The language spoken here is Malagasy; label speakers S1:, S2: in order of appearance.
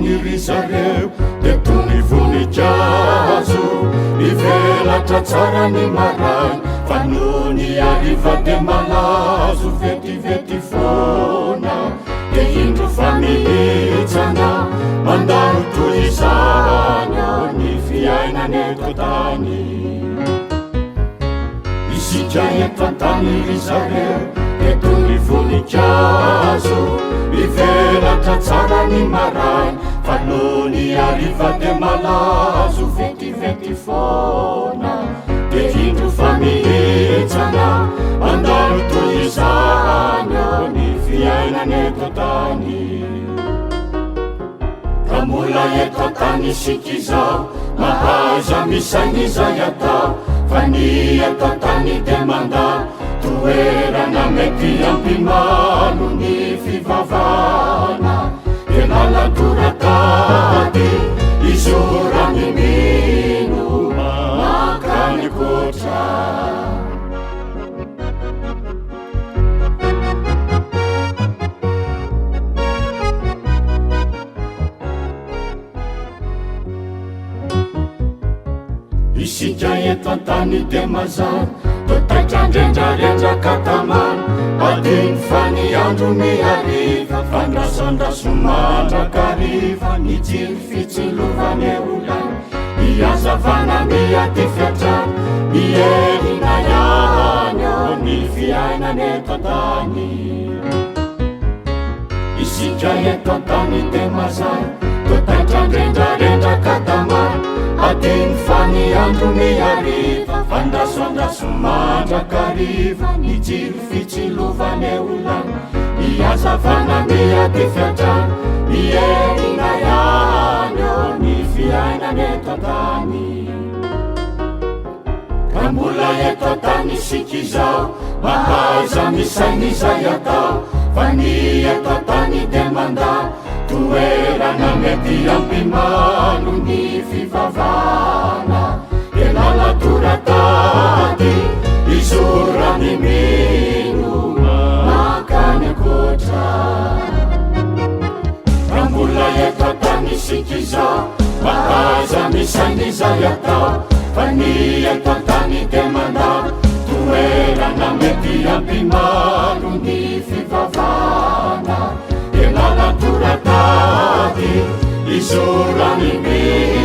S1: tany ry zareo de toy ny voninkazo ivelatra tsara ny marany fa no ny ariva de malazo vetivety foana de indro famihitsana mandalo toy izany ao ny fiainany eto tany isika eto antany ry zareo de toy ny voninkazo ivelatra tsara ny marany fa no ny ariva de malazo vetivety foana de indro famihitsana mandalo toy izany ao ny fiainany eto tany ka mola eto antany isika izao mahaza misainy izay atao fa ny eto antany de mandalo toerana mety ampimalo ny fivavahana de nalatorataty izorany mino makany kotra isika eto antany de mazana totaitrandrandrarendraka tamana adiny fa ny andro miariva fandrasandraso mandrakariva ny jiro fitsilovany eolany miazavana miaty fiatrany mierina ihany ao ny fiainany eto antany isika eto antany de mazana totaitrandrandrarendraka tamana adiny fa ny andro miariva fandrasandraso mandrakariva ny jiro fitsilovany eolany miazavana miaty fiatrany mierina ihany ao ny fiainany eto antany ka mbola eto antany isika izao mahaza misainy izay atao fa ny eto antany de mandalo toerana mety ampimalo ny fivavahana de nalatorataty izorany mino makany kotra raha mbola eto antany isika izao mahaza misainy izay atao fa ny eto antany de mandalo toerana mety ampimalo ny fivavahana de nalatorataty izorany mino